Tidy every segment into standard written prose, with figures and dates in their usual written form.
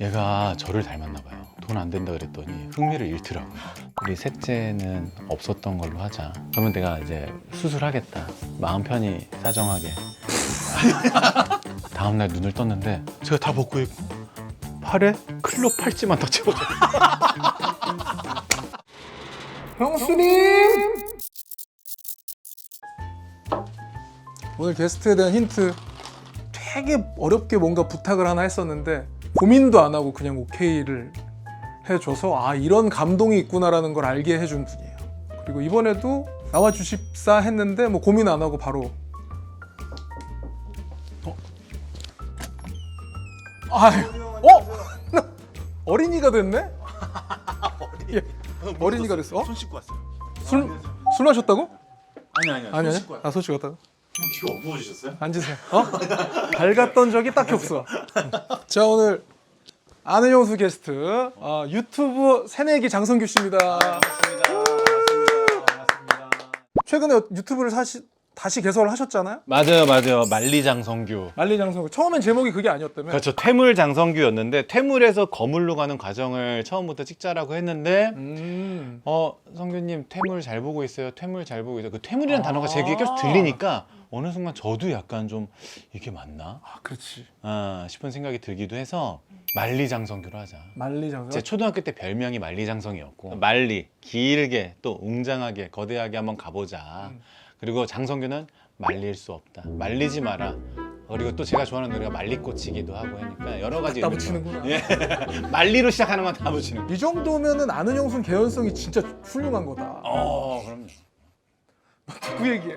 얘가 저를 닮았나 봐요. 돈 안 된다 그랬더니 흥미를 잃더라고요. 우리 셋째는 없었던 걸로 하자. 그러면 내가 이제 수술하겠다. 마음 편히 사정하게. 다음날 눈을 떴는데 제가 다 벗고 있고 팔에 클럽 팔찌만 더 채워져. 형수님! 오늘 게스트에 대한 힌트 되게 어렵게 뭔가 부탁을 하나 했었는데 고민도 안 하고 그냥 오케이를 해줘서 아 이런 감동이 있구나라는 걸 알게 해준 분이에요. 그리고 이번에도 나와주십사 했는데 뭐 고민 안 하고 바로 어린이가 됐네? 어린이가 됐어? 손 씻고 왔어요. 술 마셨다고? 아니. 아니 손 씻고 왔어요. 손 씻고 왔다고? 형 귀가 안 부어지셨어요? 앉으세요. 밝았던 적이 딱히 없어. 자 오늘 아는 형수 게스트 유튜브 새내기 장성규 씨입니다. 반갑습니다. 최근에 유튜브를 다시 개설을 하셨잖아요. 맞아요. 만리장성규. 만리장성규. 처음엔 제목이 그게 아니었다며. 그렇죠. 퇴물장성규였는데 퇴물에서 거물로 가는 과정을 처음부터 찍자라고 했는데 성규님 퇴물 잘 보고 있어요. 퇴물 잘 보고 있어요. 그 퇴물이라는 단어가 제 귀에 계속 들리니까 어느 순간 저도 약간 좀 이게 맞나? 그렇지. 싶은 생각이 들기도 해서 만리장성규로 하자. 만리장성. 제 초등학교 때 별명이 만리장성이었고 만리 길게 또 웅장하게 거대하게 한번 가보자. 그리고 장성규는 말릴 수 없다. 말리지 마라. 그리고 또 제가 좋아하는 노래가 말리꽃이기도 하고 하니까 여러 가지 다 의미가. 붙이는구나. 예. 말리로 시작하는 건 다 붙이는. 이 정도면은 아는 형수 개연성이 진짜 훌륭한 거다. 그럼요. 누구 얘기해?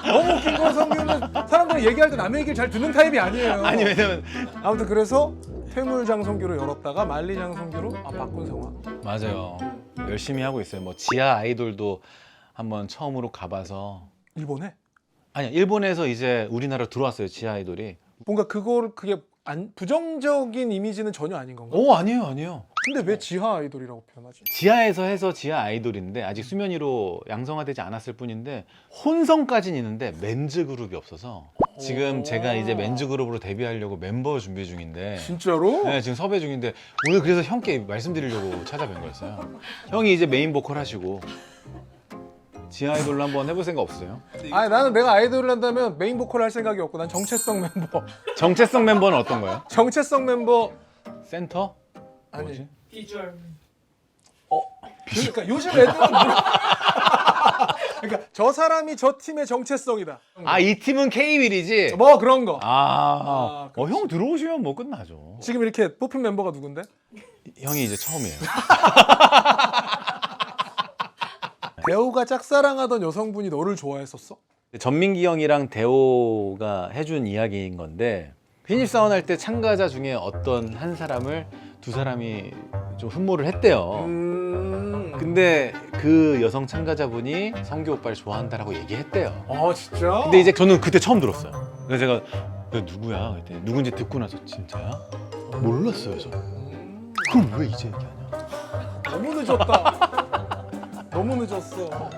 너무 웃긴 거 성규는 사람들이 얘기할 때 남의 얘기를 잘 듣는 타입이 아니에요. 아니 왜냐면 아무튼 그래서 퇴물장성규로 열었다가 만리장성규로 바꾼 상황. 맞아요. 열심히 하고 있어요. 뭐 지하 아이돌도 한번 처음으로 가봐서 일본에? 아니야 일본에서 이제 우리나라 들어왔어요. 지하 아이돌이. 뭔가 그게 부정적인 이미지는 전혀 아닌 건가? 아니에요. 근데 왜 지하 아이돌이라고 표현하지? 지하에서 해서 지하 아이돌인데 아직 수면 위로 양성화되지 않았을 뿐인데 혼성까지는 있는데 맨즈 그룹이 없어서 지금 제가 이제 맨즈 그룹으로 데뷔하려고 멤버 준비 중인데 진짜로? 네, 지금 섭외 중인데 오늘 그래서 형께 말씀드리려고 찾아뵌 거였어요. 형이 이제 메인 보컬 하시고 지하 아이돌로 한번 해볼 생각 없어요? 아니 나는 내가 아이돌을 한다면 메인 보컬 할 생각이 없고 난 정체성 멤버. 정체성 멤버는 어떤 거예요? 정체성 멤버 센터? 아니. 뭐지? 비주얼. 그러니까 요즘 애들은 그러니까 저 사람이 저 팀의 정체성이다. 이 팀은 K-윌이지? 뭐 그런 거. 형 들어오시면 뭐 끝나죠. 지금 이렇게 뽑힌 멤버가 누군데? 형이 이제 처음이에요. 대호가 짝사랑하던 여성분이 너를 좋아했었어? 전민기 형이랑 대호가 해준 이야기인 건데 신입사원 할 때 참가자 중에 어떤 한 사람을 두 사람이 좀 흠모를 했대요. 근데 그 여성 참가자분이 성규 오빠를 좋아한다라고 얘기했대요. 진짜? 근데 이제 저는 그때 처음 들었어요. 그래서 제가 너 누구야? 그랬더니 누군지 듣고 나서 진짜야? 몰랐어요 저. 그럼 왜 이제 얘기하냐? 너무 늦었다. 너무 늦었어.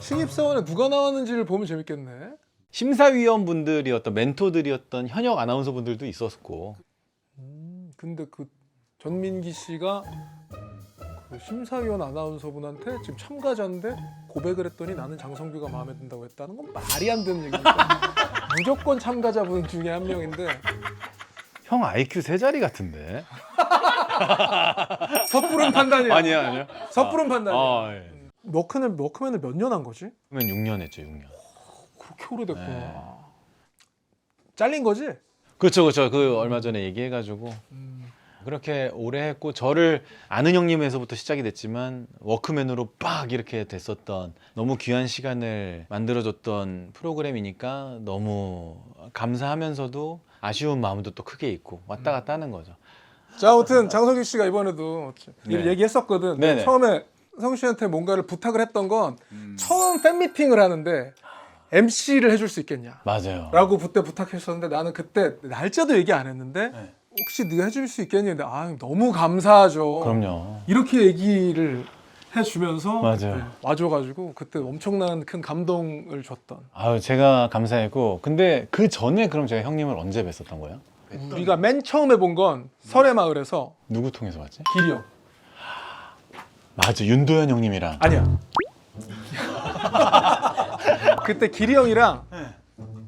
신입사원에 누가 나왔는지를 보면 재밌겠네. 심사위원분들이었던 멘토들이었던 현역 아나운서분들도 있었고. 근데 그 전민기 씨가 그 심사위원 아나운서분한테 지금 참가자인데 고백을 했더니 나는 장성규가 마음에 든다고 했다는 건 말이 안 되는 얘기니까 무조건 참가자분 중에 한 명인데 형 IQ 세 자리 같은데? 섣부른 판단이야. 아니요. 섣부른 판단이야. 예. 워크맨을 몇 년 한 거지? 그러면 6년 했죠, 6년. 그렇게 오래됐구나. 네. 잘린 거지? 그렇죠. 그 얼마 전에 얘기해가지고 그렇게 오래 했고 저를 아는 형님에서부터 시작이 됐지만 워크맨으로 빡 이렇게 됐었던 너무 귀한 시간을 만들어줬던 프로그램이니까 너무 감사하면서도 아쉬운 마음도 또 크게 있고 왔다 갔다 하는 거죠. 자, 아무튼 장성규 씨가 이번에도 네. 얘기했었거든. 네네. 처음에 성규 씨한테 뭔가를 부탁을 했던 건 처음 팬미팅을 하는데 MC를 해줄 수 있겠냐? 맞아요. 라고 그때 부탁했었는데 나는 그때 날짜도 얘기 안 했는데 네. 혹시 네가 해줄 수 있겠니? 근데 너무 감사하죠. 그럼요. 이렇게 얘기를 해주면서 맞아요. 그때 와줘가지고 그때 엄청난 큰 감동을 줬던. 제가 감사했고 근데 그 전에 그럼 제가 형님을 언제 뵀었던 거예요? 우리가 맨 처음에 본 건 설해마을에서 누구 통해서 왔지? 길이 형. 맞아, 윤도현 형님이랑. 아니야. 그때 길이 형이랑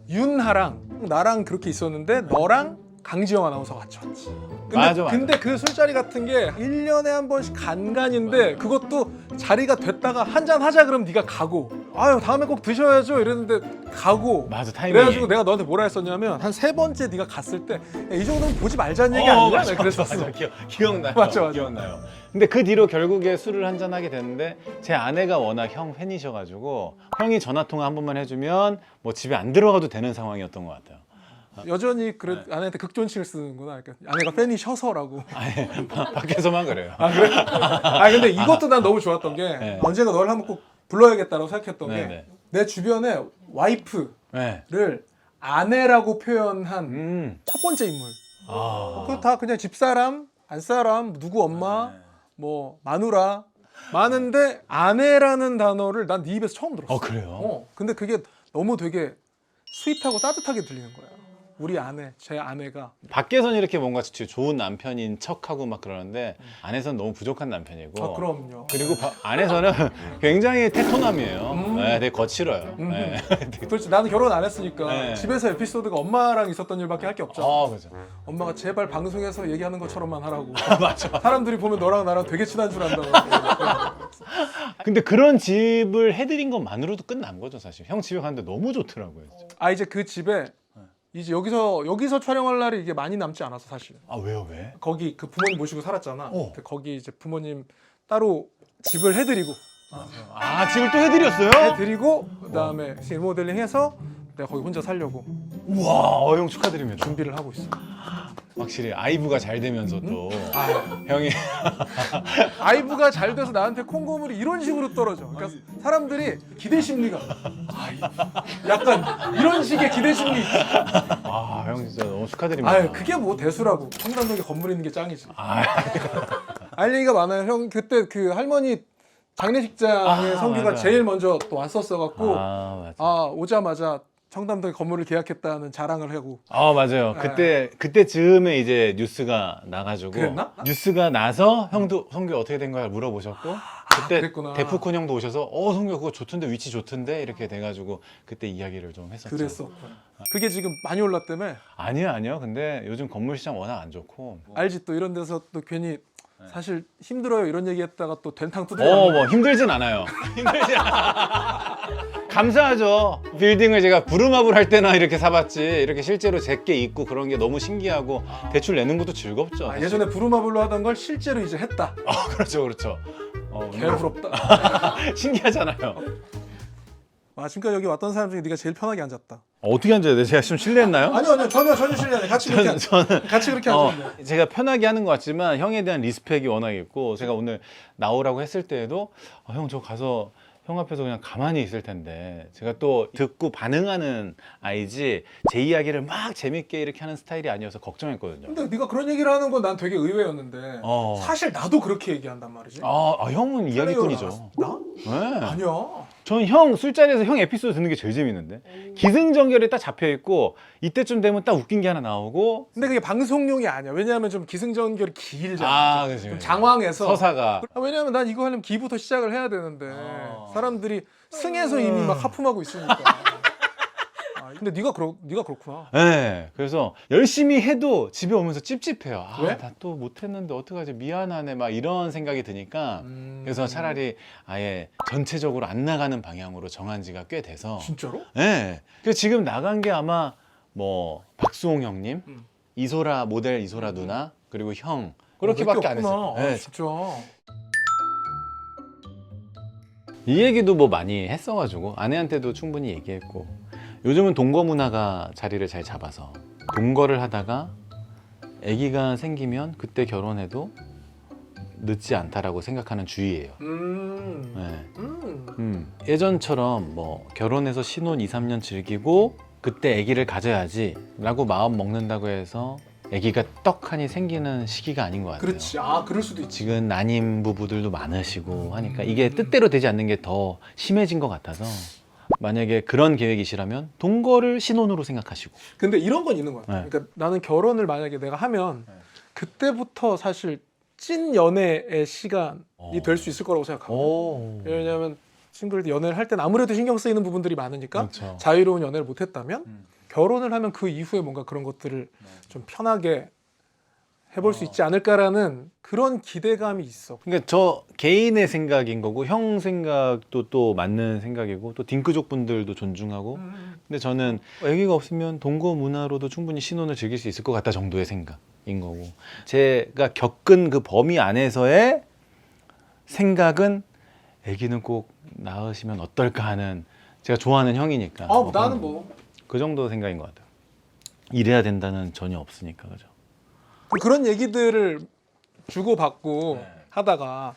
윤하랑 나랑 그렇게 있었는데 너랑 강지영 아나운서 같이 왔지. 맞아. 근데 그 술자리 같은 게 1년에 한 번씩 간간인데 그것도 자리가 됐다가 한잔 하자 그러면 네가 가고 아유 다음에 꼭 드셔야죠 이랬는데 가고 맞아, 타이밍이. 그래가지고 내가 너한테 뭐라 했었냐면 한 3번째 네가 갔을 때 이 정도는 보지 말자는 얘기 아니냐? 맞아, 내가 그랬었어. 맞아, 기억나요. 맞아. 기억나요. 근데 그 뒤로 결국에 술을 한잔 하게 됐는데 제 아내가 워낙 형 팬이셔가지고 형이 전화 통화 한 번만 해주면 뭐 집에 안 들어가도 되는 상황이었던 것 같아요. 여전히 아내한테 극존칭을 쓰는구나. 그러니까 아내가 팬이셔서라고. 아니, 밖에서만 그래요. 아 그래? 아 근데 이것도 난 너무 좋았던 게 네. 언젠가 널 한번 꼭 불러야겠다고 생각했던 네, 게 네. 내 주변에 와이프를 네. 아내라고 표현한 첫 번째 인물. 아. 그거 다 그냥 집사람, 안사람, 누구 엄마, 뭐 마누라 많은데 아내라는 단어를 난 네 입에서 처음 들었어. 그래요? 근데 그게 너무 되게 스윗하고 따뜻하게 들리는 거야. 우리 아내, 제 아내가 밖에선 이렇게 뭔가 좋은 남편인 척하고 막 그러는데 안에선 너무 부족한 남편이고. 아 그럼요. 그리고 안에서는 굉장히 테토남이에요. 네, 되게 거칠어요. 네. 도대체 나는 결혼 안 했으니까 네. 집에서 에피소드가 엄마랑 있었던 일밖에 할 게 없잖아. 그죠. 엄마가 제발 방송에서 얘기하는 것처럼만 하라고. 맞아. 사람들이 보면 너랑 나랑 되게 친한 줄 안다고. 근데 그런 집을 해드린 것만으로도 끝난 거죠, 사실. 형 집에 갔는데 너무 좋더라고요. 진짜. 아 이제 그 집에 이제 여기서 촬영할 날이 이게 많이 남지 않았어 사실. 아, 왜요, 왜? 거기 그 부모님 모시고 살았잖아. 어. 근데 거기 이제 부모님 따로 집을 해드리고 아, 집을 또 해드렸어요? 해드리고 그다음에 리모델링해서 내가 거기 혼자 살려고 우와, 형 축하드립니다. 준비를 하고 있어. 확실히 아이브가 잘 되면서 또 아, 형이 아이브가 잘 돼서 나한테 콩고물이 이런 식으로 떨어져. 그러니까 사람들이 기대 심리가 약간 이런 식의 기대 심리 있지. 아, 형 진짜 너무 축하드립니다. 아, 그게 뭐 대수라고. 청담동에 건물 있는 게 짱이지. 아, 알 얘기가 많아요. 형 그때 그 할머니 장례식장에 성규가 맞아요. 제일 먼저 또 왔었어 갖고 맞아. 오자마자 청담동에 건물을 계약했다는 자랑을 하고. 맞아요. 그때쯤에 이제 뉴스가 나가지고 그랬나? 뉴스가 나서 형도 성규 어떻게 된 거야 물어보셨고 그때 그랬구나. 데프콘 형도 오셔서 성규 그거 좋던데 위치 좋던데 이렇게 돼가지고 그때 이야기를 좀 했었죠. 그랬어. 그게 지금 많이 올랐다며. 아니요. 근데 요즘 건물 시장 워낙 안 좋고. 알지 또 이런 데서 또 괜히 사실 힘들어요 이런 얘기했다가 또 된탕 두드려. 뭐 힘들진 않아요. 힘들진 감사하죠. 빌딩을 제가 부루마블 할 때나 이렇게 사봤지 이렇게 실제로 제게 있고 그런 게 너무 신기하고 대출 내는 것도 즐겁죠. 사실. 예전에 부루마블로 하던 걸 실제로 이제 했다. 그렇죠. 개부럽다. 신기하잖아요. 지금까지 여기 왔던 사람 중에 네가 제일 편하게 앉았다. 어떻게 앉아야 돼? 제가 좀 실례했나요? 아니요 전혀 실례 안 해. 같이 그렇게 저는 같이 그렇게 앉으면 돼. 제가 편하게 하는 것 같지만 형에 대한 리스펙이 워낙 있고 제가 오늘 나오라고 했을 때에도 형 저 가서 형 앞에서 그냥 가만히 있을 텐데 제가 또 듣고 반응하는 아이지 제 이야기를 막 재밌게 이렇게 하는 스타일이 아니어서 걱정했거든요. 근데 네가 그런 얘기를 하는 건 난 되게 의외였는데 사실 나도 그렇게 얘기한단 말이지. 형은 이야기꾼이죠. 나? 네. 아니야. 전 형 술자리에서 형 에피소드 듣는 게 제일 재밌는데 기승전결에 딱 잡혀있고 이때쯤 되면 딱 웃긴 게 하나 나오고 근데 그게 방송용이 아니야. 왜냐하면 좀 기승전결이 길잖아. 그치. 좀 장황해서. 서사가 왜냐하면 난 이거 하려면 기부터 시작을 해야 되는데 사람들이 승에서 이미 막 하품하고 있으니까. 근데 네가 그렇구나. 네, 그래서 열심히 해도 집에 오면서 찝찝해요. 왜? 나 또 못했는데 어떡하지 미안하네 막 이런 생각이 드니까 그래서 차라리 아예 전체적으로 안 나가는 방향으로 정한 지가 꽤 돼서 진짜로? 네, 그래서 지금 나간 게 아마 뭐 박수홍 형님, 이소라 모델 이소라 누나 그리고 형 그렇게밖에 안 했어요. 네, 진짜. 이 얘기도 뭐 많이 했어가지고 아내한테도 충분히 얘기했고 요즘은 동거 문화가 자리를 잘 잡아서 동거를 하다가 아기가 생기면 그때 결혼해도 늦지 않다라고 생각하는 주의예요. 네. 예전처럼 뭐 결혼해서 신혼 2, 3년 즐기고 그때 아기를 가져야지 라고 마음 먹는다고 해서 아기가 떡하니 생기는 시기가 아닌 것 같아요. 그렇지. 그럴 수도 있지. 지금 난임 부부들도 많으시고 하니까 이게 뜻대로 되지 않는 게 더 심해진 것 같아서 만약에 그런 계획이시라면 동거를 신혼으로 생각하시고. 근데 이런 건 있는 거야. 네. 그러니까 나는 결혼을 만약에 내가 하면 그때부터 사실 찐 연애의 시간이 될 수 있을 거라고 생각하고. 오. 왜냐하면 친구들 연애를 할 때는 아무래도 신경 쓰이는 부분들이 많으니까 그렇죠. 자유로운 연애를 못했다면 결혼을 하면 그 이후에 뭔가 그런 것들을 좀 편하게 해볼 수 있지 않을까라는 그런 기대감이 있어. 그러니까 저 개인의 생각인 거고 형 생각도 또 맞는 생각이고 또 딩크족 분들도 존중하고 근데 저는 애기가 없으면 동거 문화로도 충분히 신혼을 즐길 수 있을 것 같다 정도의 생각인 거고 제가 겪은 그 범위 안에서의 생각은 애기는 꼭 낳으시면 어떨까 하는 제가 좋아하는 형이니까 나는 뭐 그 정도 생각인 것 같아요. 이래야 된다는 전혀 없으니까 그죠. 그런 얘기들을 주고받고 하다가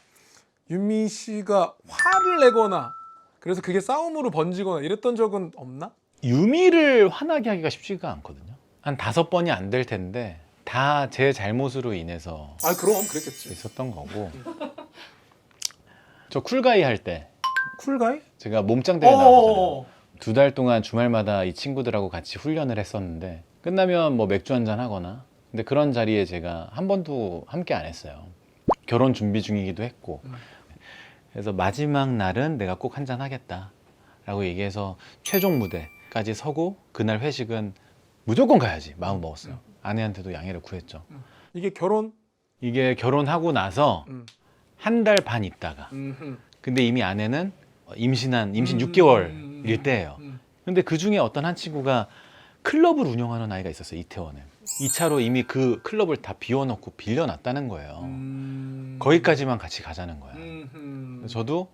윤미 씨가 화를 내거나 그래서 그게 싸움으로 번지거나 이랬던 적은 없나? 유미를 화나게 하기가 쉽지가 않거든요. 한 5번이 안 될 텐데 다 제 잘못으로 인해서 그럼 그랬겠지. 있었던 거고. 저 쿨가이 할 때 쿨가이? 제가 몸짱 대회 나왔잖아요. 2달 동안 주말마다 이 친구들하고 같이 훈련을 했었는데 끝나면 뭐 맥주 한잔 하거나 근데 그런 자리에 제가 한 번도 함께 안 했어요. 결혼 준비 중이기도 했고 그래서 마지막 날은 내가 꼭 한잔 하겠다 라고 얘기해서 최종 무대까지 서고 그날 회식은 무조건 가야지 마음 먹었어요. 아내한테도 양해를 구했죠. 이게 결혼? 이게 결혼하고 나서 한 달 반 있다가 근데 이미 아내는 임신 6개월일 때예요. 근데 그 중에 어떤 한 친구가 클럽을 운영하는 아이가 있었어요. 이태원에 2차로 이미 그 클럽을 다 비워놓고 빌려놨다는 거예요. 거기까지만 같이 가자는 거야. 저도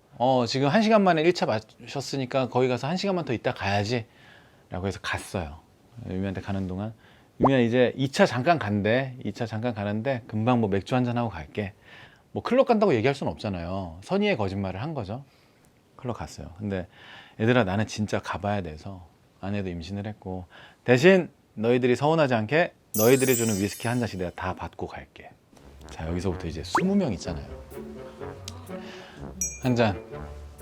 지금 1시간 만에 1차 마셨으니까 거기 가서 1시간만 더 있다 가야지 라고 해서 갔어요. 유미한테 가는 동안 유미야 이제 2차 잠깐 간대. 2차 잠깐 가는데 금방 뭐 맥주 한잔하고 갈게. 뭐 클럽 간다고 얘기할 수는 없잖아요. 선의의 거짓말을 한 거죠. 클럽 갔어요. 근데 얘들아 나는 진짜 가봐야 돼서 아내도 임신을 했고 대신 너희들이 서운하지 않게 너희들이 주는 위스키 한 잔씩 내가 다 받고 갈게. 자 여기서부터 이제 20명 있잖아요. 한 잔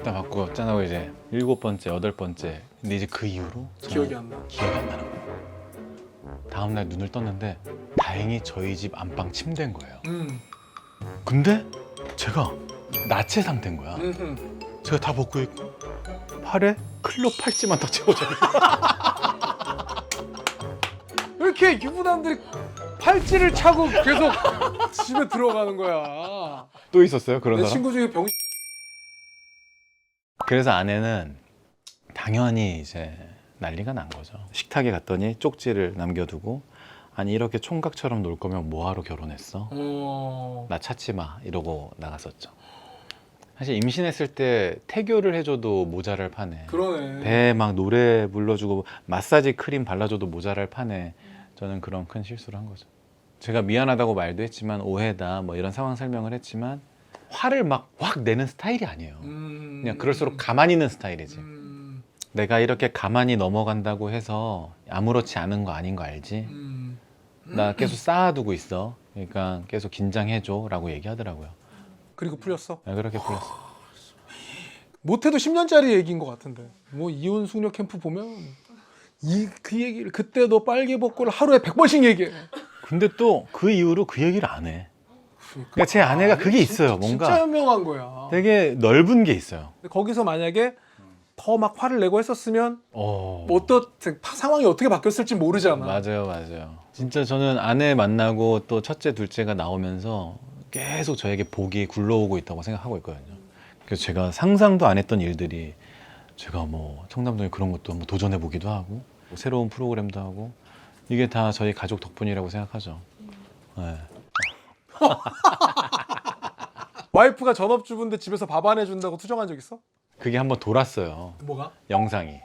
딱 받고 짠하고 이제 7번째, 8번째 근데 이제 그 이후로 기억이 안 나. 기억이 안 나는 거예요. 다음날 눈을 떴는데 다행히 저희 집 안방 침대인 거예요. 근데 제가 나체 상태인 거야. 제가 다 벗고 있고 팔에 클럽 팔찌만 딱 채워져 있고 왜 이렇게 유부남들이 팔찌를 차고 계속 집에 들어가는 거야? 또 있었어요 그런 내 사람? 친구 중에 그래서 아내는 당연히 이제 난리가 난 거죠. 식탁에 갔더니 쪽지를 남겨두고 아니 이렇게 총각처럼 놀 거면 뭐하러 결혼했어? 나 찾지 마 이러고 나갔었죠. 사실 임신했을 때 태교를 해줘도 모자랄 판에 그러네. 배에 막 노래 불러주고 마사지 크림 발라줘도 모자랄 판에 저는 그런 큰 실수를 한 거죠. 제가 미안하다고 말도 했지만 오해다 뭐 이런 상황 설명을 했지만 화를 막 확 내는 스타일이 아니에요. 그냥 그럴수록 가만히 있는 스타일이지. 내가 이렇게 가만히 넘어간다고 해서 아무렇지 않은 거 아닌 거 알지? 나 계속 쌓아두고 있어. 그러니까 계속 긴장해줘 라고 얘기하더라고요. 그리고 풀렸어? 네, 그렇게 풀렸어. 못해도 10년짜리 얘기인 것 같은데 뭐 이혼 숙녀 캠프 보면 그 얘기를 그때 너 빨개 벗고를 하루에 100번씩 얘기해. 근데 또 그 이후로 그 얘기를 안 해. 그러니까 제 아내가 그게 있어요. 뭔가 진짜 현명한 거야. 되게 넓은 게 있어요. 근데 거기서 만약에 더 막 화를 내고 했었으면 어... 뭐 어떤 상황이 어떻게 바뀌었을지 모르잖아. 맞아요. 진짜 저는 아내 만나고 또 첫째, 둘째가 나오면서 계속 저에게 복이 굴러오고 있다고 생각하고 있거든요. 그래서 제가 상상도 안 했던 일들이 제가 뭐 청담동에 그런 것도 한번 도전해 보기도 하고 뭐 새로운 프로그램도 하고 이게 다 저희 가족 덕분이라고 생각하죠. 네. 와이프가 전업주부인데 집에서 밥 안 해준다고 투정한 적 있어? 그게 한번 돌았어요. 뭐가? 영상이.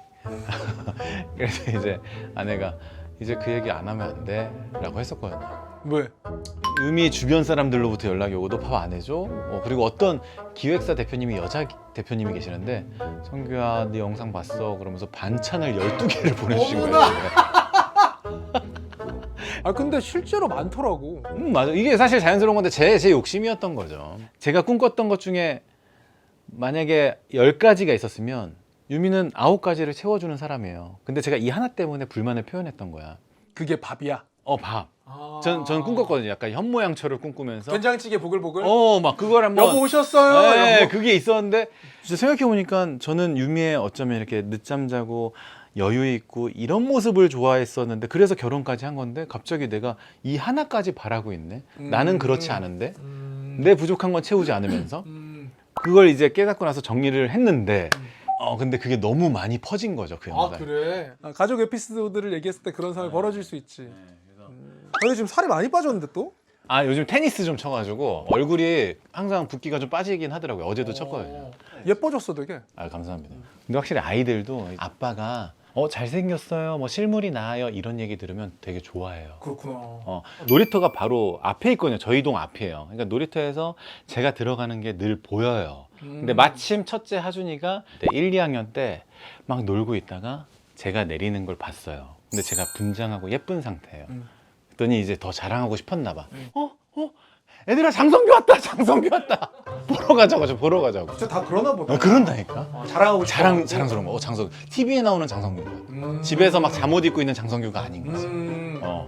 그래서 이제 아내가 이제 그 얘기 안 하면 안 돼? 라고 했었거든요. 왜? 의미 주변 사람들로부터 연락이 오고 너 밥 안 해줘? 그리고 어떤 기획사 대표님이 여자 대표님이 계시는데 성규야 네 영상 봤어 그러면서 반찬을 12개를 보내주신 거예요. 아 근데 실제로 많더라고. 맞아. 이게 사실 자연스러운 건데 제 욕심이었던 거죠. 제가 꿈꿨던 것 중에 만약에 10가지가 있었으면 유미는 9가지를 채워주는 사람이에요. 근데 제가 이 하나 때문에 불만을 표현했던 거야. 그게 밥이야. 밥. 아. 전 꿈꿨거든요. 약간 현모양처를 꿈꾸면서. 된장찌개 보글보글. 막 그걸 한번. 여보 오셨어요. 네, 여보. 그게 있었는데 진짜 생각해보니까 저는 유미의 어쩌면 이렇게 늦잠 자고 여유 있고 이런 모습을 좋아했었는데 그래서 결혼까지 한 건데 갑자기 내가 이 하나까지 바라고 있네. 나는 그렇지 않은데 내 부족한 건 채우지 않으면서 그걸 이제 깨닫고 나서 정리를 했는데 근데 그게 너무 많이 퍼진 거죠, 그 아 영상. 그래. 가족 에피소드를 얘기했을 때 그런 상황이 벌어질 수 있지. 그래서 근데 지금 살이 많이 빠졌는데 또? 요즘 테니스 좀 쳐가지고 얼굴이 항상 붓기가 좀 빠지긴 하더라고요. 어제도 쳤거든요. 예뻐졌어 되게. 감사합니다. 근데 확실히 아이들도 아빠가 잘생겼어요, 뭐 실물이 나아요 이런 얘기 들으면 되게 좋아해요. 그렇구나. 놀이터가 바로 앞에 있거든요. 저희 동 앞이에요. 그러니까 놀이터에서 제가 들어가는 게 늘 보여요. 근데 마침 첫째 하준이가 1, 2학년 때 막 놀고 있다가 제가 내리는 걸 봤어요. 근데 제가 분장하고 예쁜 상태예요. 그랬더니 이제 더 자랑하고 싶었나 봐. 애들아 장성규 왔다, 장성규 왔다. 보러 가자고, 저 보러 가자고. 진짜 다 그러나 보다. 그런다니까. 자랑하고 자랑스러운 거. 장성규. TV에 나오는 장성규야. 집에서 막 잠옷 입고 있는 장성규가 아닌 거지.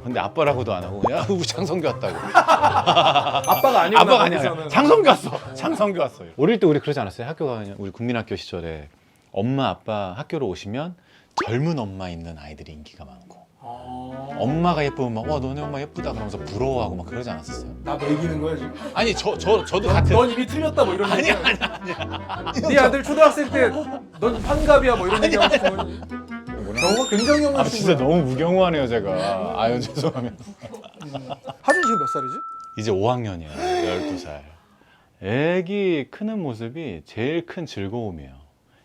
근데 아빠라고도 안 하고 야, 우리 장성규 왔다고. 아빠가 아니고 아빠가 아니야. 장성규 왔어. 장성규 왔어요. 어릴 때 우리 그러지 않았어요? 학교가 우리 국민학교 시절에 엄마 아빠 학교로 오시면 젊은 엄마 있는 아이들이 인기가 많고 엄마가 예쁘면 막 너네 엄마 예쁘다 그러면서 부러워하고 막 그러지 않았었어요? 나 매기는 거야 지금. 아니 저도 같은. 넌 이미 틀렸다 뭐 이런 얘기. 아니야. 네 아들 초등학생 때 넌 환갑이야 뭐 이런 얘기 하고 싶은 거지. 저거 굉장히 아 영광 진짜 너무 무경우하네요 제가. 아유 죄송합니다. 하준 지금 몇 살이지? 이제 5학년이에요. 12살. 애기 크는 모습이 제일 큰 즐거움이에요.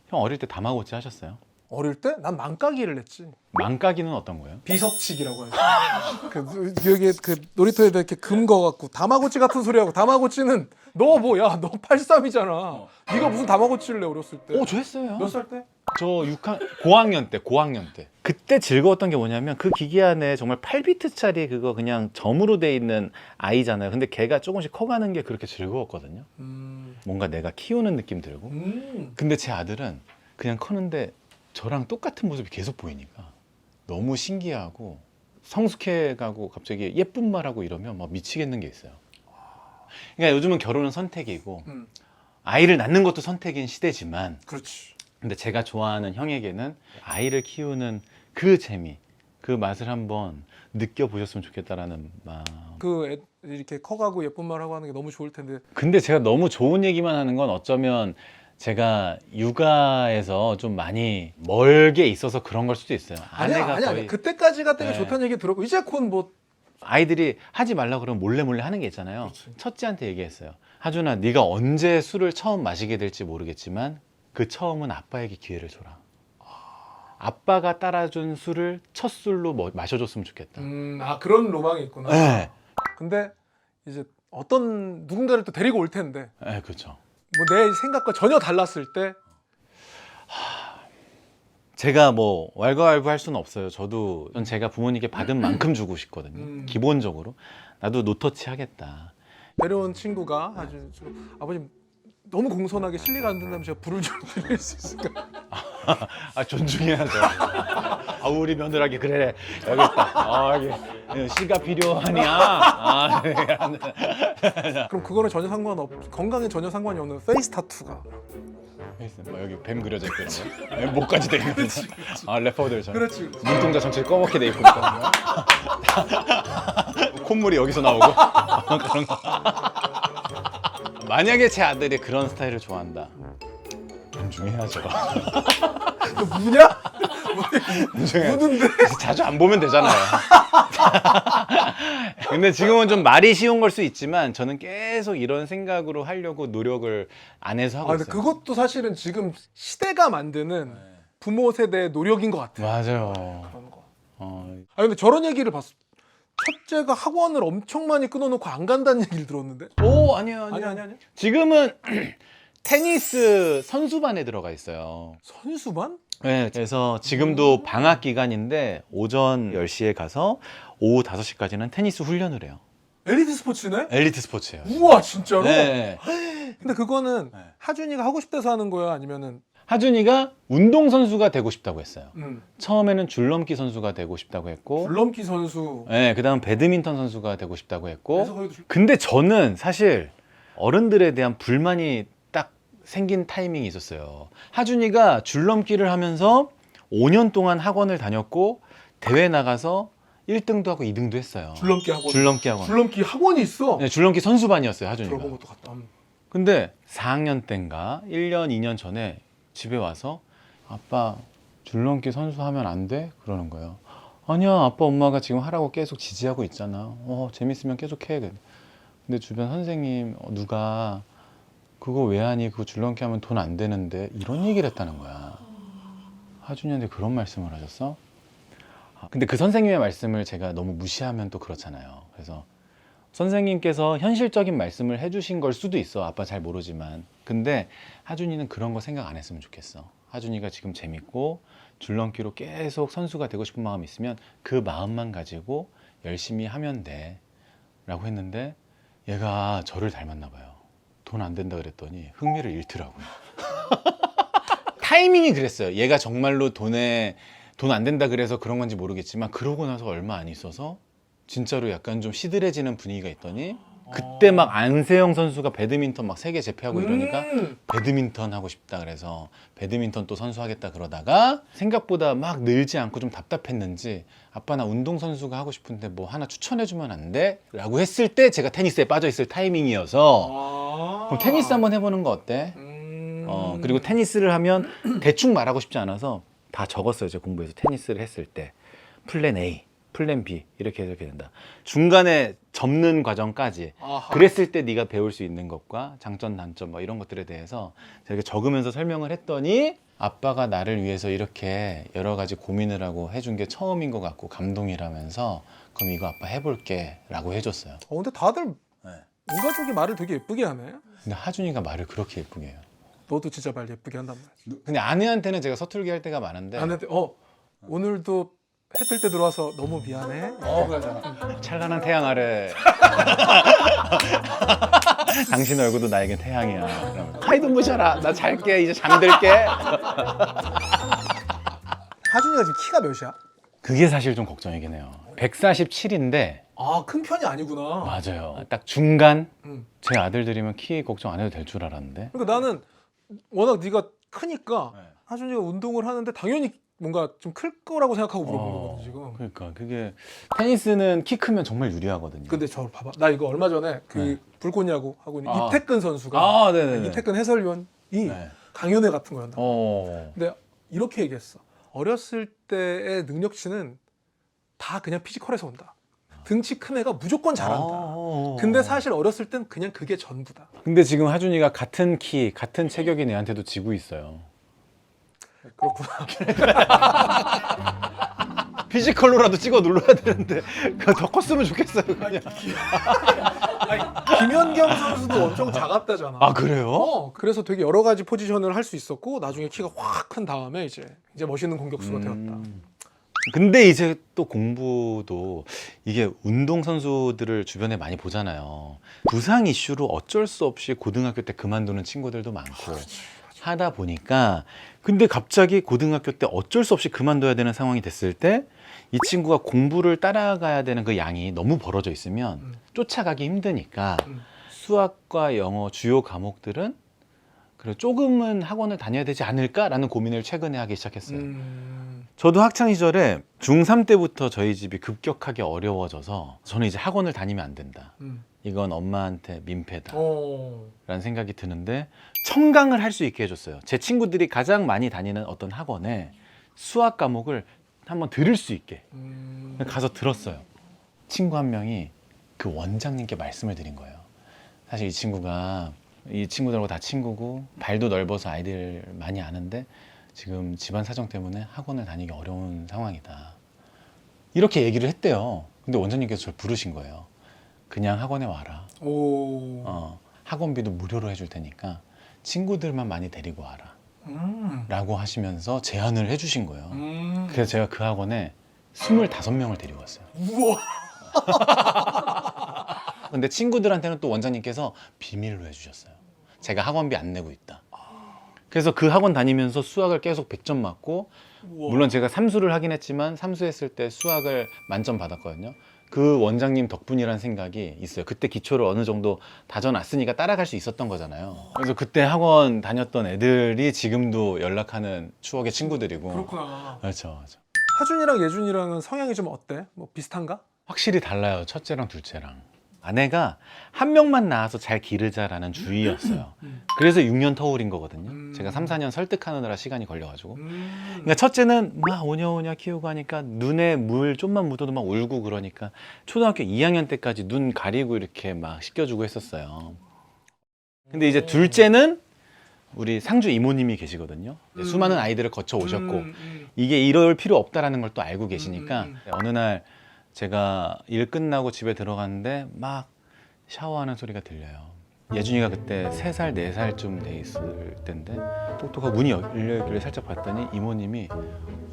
형 어릴 때 다마고치 하셨어요? 어릴 때 난 망까기를 했지. 망까기는 어떤 거예요? 비석치기라고 하죠. 여기 그 놀이터에다 이렇게 금 거갖고 다마고치 같은 소리 하고 다마고치는 너 뭐야 너 83이잖아. 네가 무슨 다마고치를 내 어렸을 때. 저 했어요. 몇 살 때? 저 6학년 때, 고학년 때. 그때 즐거웠던 게 뭐냐면 그 기계 안에 정말 8비트짜리 그거 그냥 점으로 돼 있는 아이잖아요. 근데 걔가 조금씩 커가는 게 그렇게 즐거웠거든요. 뭔가 내가 키우는 느낌 들고. 근데 제 아들은 그냥 커는데 저랑 똑같은 모습이 계속 보이니까 너무 신기하고 성숙해가고 갑자기 예쁜 말하고 이러면 막 미치겠는 게 있어요. 그러니까 요즘은 결혼은 선택이고 아이를 낳는 것도 선택인 시대지만 그렇지. 근데 제가 좋아하는 형에게는 아이를 키우는 그 재미, 그 맛을 한번 느껴보셨으면 좋겠다라는 마음. 이렇게 커가고 예쁜 말 하고 하는 게 너무 좋을 텐데. 근데 제가 너무 좋은 얘기만 하는 건 어쩌면 제가 육아에서 좀 많이 멀게 있어서 그런 걸 수도 있어요. 아내가 아니야. 그때까지가 되게 네. 좋다는 얘기 들었고 이제 곧 뭐 아이들이 하지 말라 그러면 몰래 하는 게 있잖아요. 그치. 첫째한테 얘기했어요. 하준아, 네가 언제 술을 처음 마시게 될지 모르겠지만 그 처음은 아빠에게 기회를 줘라. 아빠가 따라준 술을 첫 술로 마셔줬으면 좋겠다. 그런 로망이 있구나. 네. 근데 이제 어떤 누군가를 또 데리고 올 텐데 네, 그렇죠. 뭐 내 생각과 전혀 달랐을 때 제가 뭐 왈가왈부할 수는 없어요. 전 제가 부모님께 받은 만큼 주고 싶거든요. 기본적으로 나도 노터치 하겠다. 데려온 친구가 아주 아버님 너무 공손하게 실례가 안 된다면 제가 불을 좀 드릴 수 있을까? 존중해야죠. 우리 며느라기 그래 여기 있다. 여기 씨가 필요하냐? 그럼 그거는 전혀 건강에 전혀 상관이 없는 페이스 타투가. 뭐 여기 뱀 그려져 있고 이런 거. 목까지 돼 있는 거. 래퍼들처럼. 그렇지. 눈동자 전체 검게 돼 있고. 콧물이 여기서 나오고 그런 거. 만약에 제 아들이 그런 스타일을 좋아한다. 존중해야죠. 너 무냐? 존중해야죠. 무는데? 자주 안 보면 되잖아요. 근데 지금은 좀 말이 쉬운 걸 수 있지만 저는 계속 이런 생각으로 하려고 노력을 안 해서 하고 근데 있어요. 그것도 사실은 지금 시대가 만드는 부모 세대의 노력인 것 같아. 맞아요. 그런 거. 근데 저런 얘기를 봤어. 첫째가 학원을 엄청 많이 끊어놓고 안 간다는 얘기를 들었는데. 아니요. 아니. 지금은 테니스 선수반에 들어가 있어요. 선수반? 네, 그래서 지금도 방학 기간인데 오전 10시에 가서 오후 5시까지는 테니스 훈련을 해요. 엘리트 스포츠네? 엘리트 스포츠예요. 우와 진짜로? 네. 근데 그거는 네. 하준이가 하고 싶대서 하는 거야? 아니면은 하준이가 운동선수가 되고 싶다고 했어요. 음. 처음에는 줄넘기 선수가 되고 싶다고 했고, 줄넘기 선수. 네, 그 다음 배드민턴 선수가 되고 싶다고 했고, 그래서 거기도 근데 저는 사실 어른들에 대한 불만이 딱 생긴 타이밍이 있었어요. 하준이가 줄넘기를 하면서 5년 동안 학원을 다녔고, 대회 나가서 1등도 하고 2등도 했어요. 줄넘기 학원. 줄넘기 학원. 줄넘기 학원이 있어. 네, 줄넘기 선수반이었어요, 하준이가. 들어본 것도 같다. 근데 4학년 때인가 1년, 2년 전에 집에 와서 아빠 줄넘기 선수 하면 안 돼? 그러는 거예요. 아니야, 아빠 엄마가 지금 하라고 계속 지지하고 있잖아. 재밌으면 계속 해. 근데 주변 선생님 누가 그거 왜 하니? 그거 줄넘기 하면 돈 안 되는데 이런 얘기를 했다는 거야. 하준이한테 그런 말씀을 하셨어? 근데 그 선생님의 말씀을 제가 너무 무시하면 또 그렇잖아요. 그래서 선생님께서 현실적인 말씀을 해주신 걸 수도 있어. 아빠 잘 모르지만. 근데 하준이는 그런 거 생각 안 했으면 좋겠어. 하준이가 지금 재밌고 줄넘기로 계속 선수가 되고 싶은 마음이 있으면 그 마음만 가지고 열심히 하면 돼 라고 했는데 얘가 저를 닮았나 봐요. 돈 안 된다 그랬더니 흥미를 잃더라고요. 타이밍이 그랬어요. 얘가 정말로 돈 안 된다 그래서 그런 건지 모르겠지만 그러고 나서 얼마 안 있어서 진짜로 약간 좀 시들해지는 분위기가 있더니 그때 막 안세영 선수가 배드민턴 막 세계 제패하고 이러니까 배드민턴 하고 싶다 그래서 배드민턴 또 선수하겠다 그러다가 생각보다 막 늘지 않고 좀 답답했는지 아빠 나 운동선수가 하고 싶은데 뭐 하나 추천해주면 안 돼? 라고 했을 때 제가 테니스에 빠져있을 타이밍이어서 그럼 테니스 한번 해보는 거 어때? 그리고 테니스를 하면 대충 말하고 싶지 않아서 다 적었어요. 제 공부에서 테니스를 했을 때 플랜 A 플랜 B 이렇게 해석해야 된다. 중간에 접는 과정까지 아하. 그랬을 때 네가 배울 수 있는 것과 장점 단점 뭐 이런 것들에 대해서 제가 이렇게 적으면서 설명을 했더니 아빠가 나를 위해서 이렇게 여러 가지 고민을 하고 해준 게 처음인 것 같고 감동이라면서 그럼 이거 아빠 해볼게 라고 해줬어요. 근데 다들 네. 온 가족이 말을 되게 예쁘게 하네. 근데 하준이가 말을 그렇게 예쁘게 해요. 너도 진짜 말 예쁘게 한단 말이야. 근데 아내한테는 제가 서툴게 할 때가 많은데 아내한테 오늘도 해 뜰 때 들어와서 너무 미안해. 그러잖아. 찬란한 태양 아래 당신 얼굴도 나에겐 태양이야. 하이 눈부셔라. 나 잘게. 이제 잠들게. 하준이가 지금 키가 몇이야? 그게 사실 좀 걱정이긴 해요. 147인데 큰 편이 아니구나. 맞아요. 딱 중간. 음. 제 아들들이면 키 걱정 안 해도 될 줄 알았는데. 그러니까 나는 워낙 네가 크니까 네. 하준이가 운동을 하는데 당연히 뭔가 좀 클 거라고 생각하고 물어보는 거거든 지금. 그러니까 그게 테니스는 키 크면 정말 유리하거든요. 근데 저 봐봐. 나 이거 얼마 전에 그 네. 불꽃야구 하고 있는 아. 이태근 선수가 네네네. 이태근 해설위원이 네. 강연회 같은 거였나. 어. 근데 이렇게 얘기했어. 어렸을 때의 능력치는 다 그냥 피지컬에서 온다. 등치 큰 애가 무조건 잘한다. 근데 사실 어렸을 땐 그냥 그게 전부다. 근데 지금 하준이가 같은 키, 같은 체격인 애한테도 지고 있어요. 그렇구나. 피지컬로라도 찍어 눌러야 되는데 그거 더 컸으면 좋겠어요. 그냥. 김연경 선수도 엄청 작았다잖아. 아 그래요? 그래서 되게 여러 가지 포지션을 할 수 있었고 나중에 키가 확 큰 다음에 이제 멋있는 공격수가 되었다. 근데 이제 또 공부도 이게 운동 선수들을 주변에 많이 보잖아요. 부상 이슈로 어쩔 수 없이 고등학교 때 그만두는 친구들도 많고 하다 보니까 근데 갑자기 고등학교 때 어쩔 수 없이 그만둬야 되는 상황이 됐을 때 이 친구가 공부를 따라가야 되는 그 양이 너무 벌어져 있으면 쫓아가기 힘드니까 수학과 영어 주요 과목들은 그래 조금은 학원을 다녀야 되지 않을까라는 고민을 최근에 하기 시작했어요. 저도 학창 시절에 중3 때부터 저희 집이 급격하게 어려워져서 저는 이제 학원을 다니면 안 된다. 이건 엄마한테 민폐다 라는 생각이 드는데 청강을 할 수 있게 해줬어요. 제 친구들이 가장 많이 다니는 어떤 학원에 수학 과목을 한번 들을 수 있게 가서 들었어요. 친구 한 명이 그 원장님께 말씀을 드린 거예요. 사실 이 친구가 이 친구들하고 다 친구고 발도 넓어서 아이들 많이 아는데 지금 집안 사정 때문에 학원을 다니기 어려운 상황이다. 이렇게 얘기를 했대요. 근데 원장님께서 저를 부르신 거예요. 그냥 학원에 와라. 학원비도 무료로 해줄 테니까 친구들만 많이 데리고 와라. 라고 하시면서 제안을 해주신 거예요. 그래서 제가 그 학원에 25명을 데리고 왔어요. 우와. 근데 친구들한테는 또 원장님께서 비밀로 해주셨어요. 제가 학원비 안 내고 있다. 그래서 그 학원 다니면서 수학을 계속 100점 맞고 물론 제가 삼수를 하긴 했지만 삼수했을 때 수학을 만점 받았거든요. 그 원장님 덕분이라는 생각이 있어요. 그때 기초를 어느 정도 다져놨으니까 따라갈 수 있었던 거잖아요. 그래서 그때 학원 다녔던 애들이 지금도 연락하는 추억의 친구들이고. 그렇구나. 그렇죠, 그렇죠. 하준이랑 예준이랑은 성향이 좀 어때? 뭐 비슷한가? 확실히 달라요. 첫째랑 둘째랑. 아내가 한 명만 낳아서 잘 기르자라는 주의였어요. 그래서 6년 터울인 거거든요. 제가 3, 4년 설득하느라 시간이 걸려가지고. 그러니까 첫째는 막 오냐오냐 키우고 하니까 눈에 물 좀만 묻어도 막 울고 그러니까 초등학교 2학년 때까지 눈 가리고 이렇게 막 씻겨주고 했었어요. 근데 이제 둘째는 우리 상주 이모님이 계시거든요. 이제 수많은 아이들을 거쳐 오셨고 이게 이럴 필요 없다라는 걸 또 알고 계시니까 어느 날 제가 일 끝나고 집에 들어갔는데 막 샤워하는 소리가 들려요. 예준이가 그때 3살, 4살쯤 돼 있을 때인데 똑똑하고 문이 열려있길래 살짝 봤더니 이모님이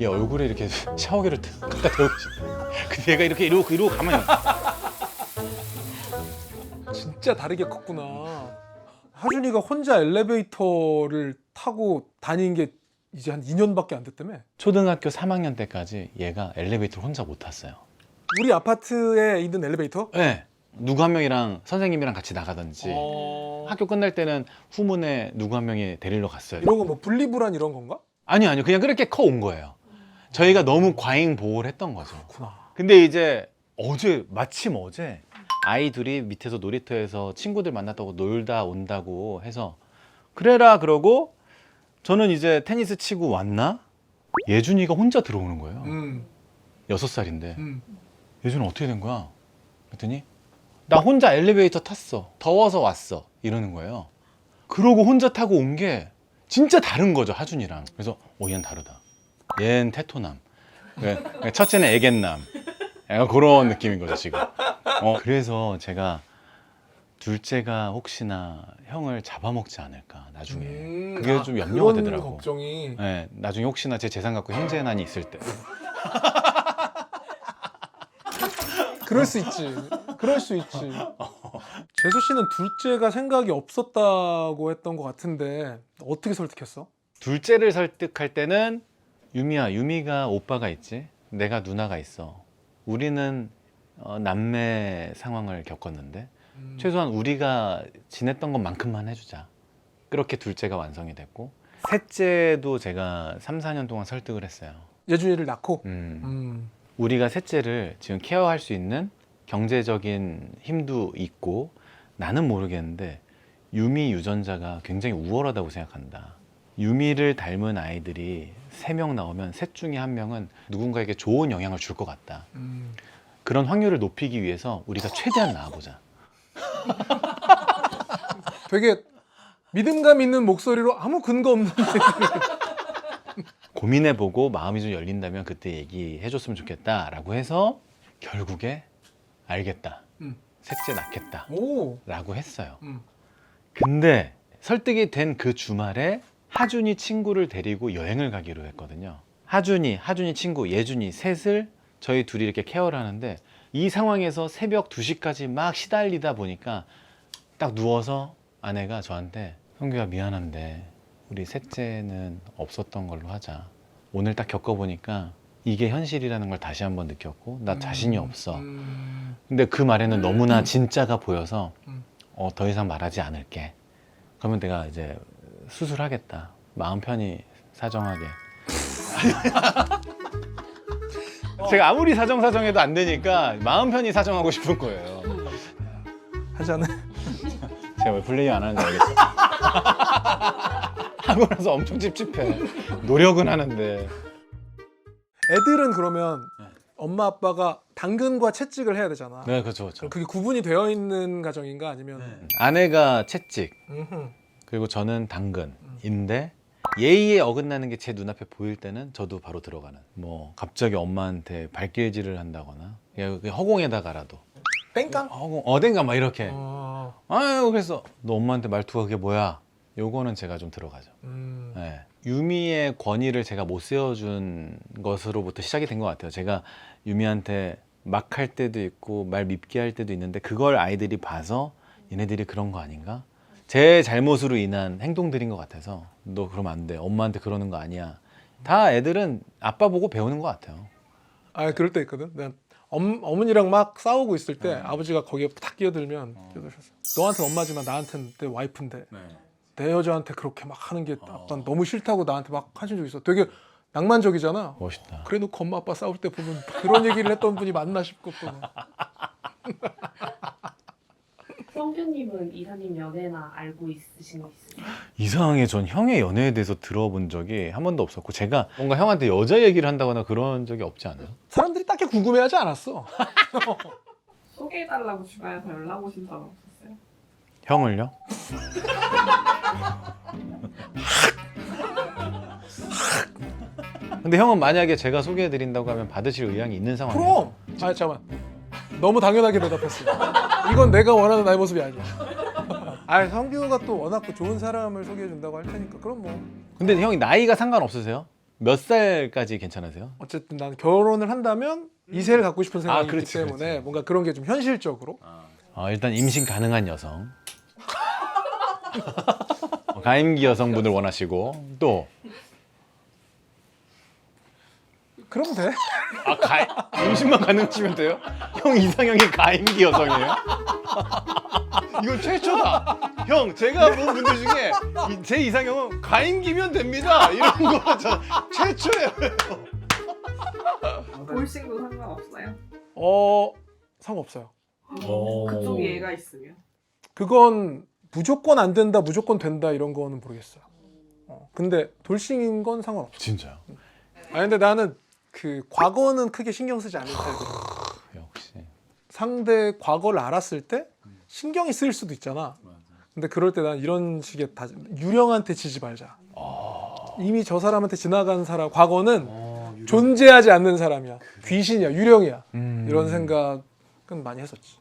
얘 얼굴에 이렇게 샤워기를 갖다 대고 계시더라고요. 근데 얘가 이렇게 이러고 가만히 진짜 다르게 컸구나. 하준이가 혼자 엘리베이터를 타고 다닌 게 이제 한 2년밖에 안 됐다며? 초등학교 3학년 때까지 얘가 엘리베이터를 혼자 못 탔어요. 우리 아파트에 있는 엘리베이터? 네. 누구 한 명이랑 선생님이랑 같이 나가든지 학교 끝날 때는 후문에 누구 한 명이 데리러 갔어요. 이런 거 뭐 분리불안 이런 건가? 아니요, 그냥 그렇게 커 온 거예요. 저희가 너무 과잉 보호를 했던 거죠. 그렇구나. 근데 이제 마침 어제 아이 둘이 밑에서 놀이터에서 친구들 만났다고 놀다 온다고 해서 그래라 그러고 저는 이제 테니스 치고 왔나? 예준이가 혼자 들어오는 거예요. 6살인데 예준은 어떻게 된 거야? 그랬더니 나 혼자 엘리베이터 탔어. 더워서 왔어. 이러는 거예요. 그러고 혼자 타고 온 게 진짜 다른 거죠, 하준이랑. 그래서 얘는 다르다. 얘는 테토남. 첫째는 애견남. 약간 그런 느낌인 거죠, 지금. 그래서 제가 둘째가 혹시나 형을 잡아먹지 않을까, 나중에. 그게 좀 염려가 그런 되더라고. 걱정이. 네, 나중에 혹시나 제 재산 갖고 형제난이 있을 때. 그럴 수 있지. 그럴 수 있지. 재수 씨는 둘째가 생각이 없었다고 했던 것 같은데 어떻게 설득했어? 둘째를 설득할 때는 유미가 오빠가 있지, 내가 누나가 있어. 우리는 남매 상황을 겪었는데 최소한 우리가 지냈던 것만큼만 해주자. 그렇게 둘째가 완성이 됐고 셋째도 제가 3, 4년 동안 설득을 했어요. 예준이를 낳고. 우리가 셋째를 지금 케어할 수 있는 경제적인 힘도 있고 나는 모르겠는데 유미 유전자가 굉장히 우월하다고 생각한다. 유미를 닮은 아이들이 3명 나오면 셋 중에 1명은 누군가에게 좋은 영향을 줄 것 같다. 그런 확률을 높이기 위해서 우리가 최대한 낳아보자. 되게 믿음감 있는 목소리로 아무 근거 없는 고민해보고 마음이 좀 열린다면 그때 얘기해줬으면 좋겠다라고 해서 결국에 알겠다. 셋째 낳겠다. 오. 라고 했어요. 근데 설득이 된 그 주말에 하준이 친구를 데리고 여행을 가기로 했거든요. 하준이 친구, 예준이 셋을 저희 둘이 이렇게 케어를 하는데 이 상황에서 새벽 2시까지 막 시달리다 보니까 딱 누워서 아내가 저한테 성규야 미안한데 우리 셋째는 없었던 걸로 하자. 오늘 딱 겪어보니까 이게 현실이라는 걸 다시 한번 느꼈고 나 자신이 없어. 근데 그 말에는 너무나 진짜가 보여서 더 이상 말하지 않을게. 그러면 내가 이제 수술하겠다. 마음 편히 사정하게. 제가 아무리 사정해도 안 되니까 마음 편히 사정하고 싶은 거예요. 하잖아. 제가 왜 플레이 안 하는지 알겠죠? 하고 나서 엄청 찝찝해. 노력은 하는데. 애들은 그러면 엄마 아빠가 당근과 채찍을 해야 되잖아. 네, 그렇죠. 그게 구분이 되어 있는 가정인가 아니면? 아내가 채찍, 음흠. 그리고 저는 당근인데 예의에 어긋나는 게 제 눈앞에 보일 때는 저도 바로 들어가는. 뭐 갑자기 엄마한테 발길질을 한다거나 그냥 허공에다가라도 땡깡? 허공 어딘가 막 이렇게. 어. 아유 그래서 너 엄마한테 말투가 그게 뭐야? 요거는 제가 좀 들어가죠. 네. 유미의 권위를 제가 못 세워준 것으로부터 시작이 된 것 같아요. 제가 유미한테 막 할 때도 있고 말 밉게 할 때도 있는데 그걸 아이들이 봐서 얘네들이 그런 거 아닌가? 제 잘못으로 인한 행동들인 것 같아서 너 그러면 안 돼. 엄마한테 그러는 거 아니야. 다 애들은 아빠 보고 배우는 것 같아요. 아 그럴 때 있거든. 내가 어머니랑 막 싸우고 있을 때 아버지가 거기에 탁 끼어들면 끼어들었어. 너한테 엄마지만 나한테는 내 와이프인데 네. 내 여자한테 그렇게 막 하는 게 아빠는 너무 싫다고 나한테 막 하신 적 있어. 되게 낭만적이잖아. 멋있다. 그래 놓고 엄마 아빠 싸울 때 보면 그런 얘기를 했던 분이 맞나 싶고 또. 성규님은 이사님 연애나 알고 있으신 거 있으세요? 이상하게 전 형의 연애에 대해서 들어본 적이 한 번도 없었고 제가 뭔가 형한테 여자 얘기를 한다거나 그런 적이 없지 않아요? 사람들이 딱히 궁금해하지 않았어. 소개해달라고 주변에서 연락 오신 적 없었어요? 형을요? 근데 형은 만약에 제가 소개해드린다고 하면 받으실 의향이 있는 상황이에요? 그럼. 아 잠깐만. 너무 당연하게 대답했어. 이건 내가 원하는 나의 모습이 아니야. 아 성규가 또 워낙 또 좋은 사람을 소개해 준다고 할 테니까 그럼 뭐 근데 형이 나이가 상관없으세요? 몇 살까지 괜찮으세요? 어쨌든 난 결혼을 한다면 2세를 갖고 싶은 생각이 있기 그렇지, 때문에 그렇지. 뭔가 그런 게 좀 현실적으로 일단 임신 가능한 여성 가임기 여성분을 원하시고 또 그러면 돼. 임신만 가능하시면 돼요? 형 이상형이 가임기 여성이에요? 이거 최초다. 형 제가 본 분들 중에 제 이상형은 가임기면 됩니다. 이런 거 저 최초예요. 돌싱도 상관없어요? 상관없어요. 그쪽 얘가 있으면? 그건 무조건 안 된다, 무조건 된다 이런 거는 모르겠어요. 근데 돌싱인 건 상관없어. 진짜요? 근데 나는 그 과거는 크게 신경 쓰지 않는 타입이거든. 역시. 상대 과거를 알았을 때 신경이 쓰일 수도 있잖아. 근데 그럴 때 난 이런 식의 유령한테 지지 말자. 이미 저 사람한테 지나간 사람 과거는 존재하지 않는 사람이야. 귀신이야, 유령이야. 이런 생각은 많이 했었지.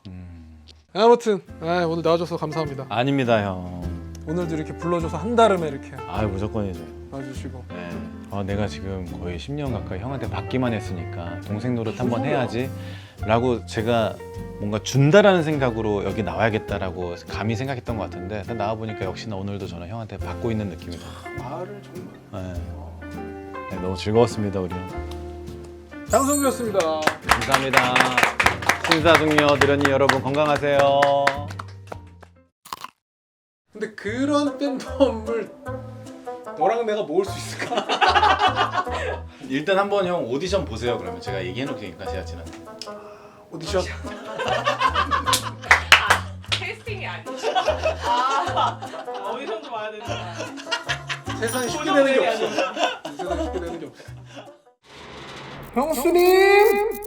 아무튼 오늘 나와줘서 감사합니다. 아닙니다 형. 오늘도 이렇게 불러줘서 한달음에 이렇게 무조건이죠. 와주시고. 네. 내가 지금 거의 10년 가까이 형한테 받기만 했으니까 동생 노릇 한번 해야지 라고 제가 뭔가 준다라는 생각으로 여기 나와야겠다라고 감히 생각했던 것 같은데 나와보니까 역시나 오늘도 저는 형한테 받고 있는 느낌이다. 말을 정말. 네, 너무 즐거웠습니다 우리 형. 장성규였습니다. 감사합니다. 신사숙녀 드련이 여러분 건강하세요. 근데 그런 팬덤을 너랑 내가 모을 수 있을까? 일단 한번 형 오디션 보세요. 그러면 제가 얘기해 놓으니까 제작진한테. 오디션? 캐스팅이 아니죠? 오디션도 봐야 된다. 세상에 쉽게 되는 게 없어. 세상에 쉽게 되는 게 없어. 형수님!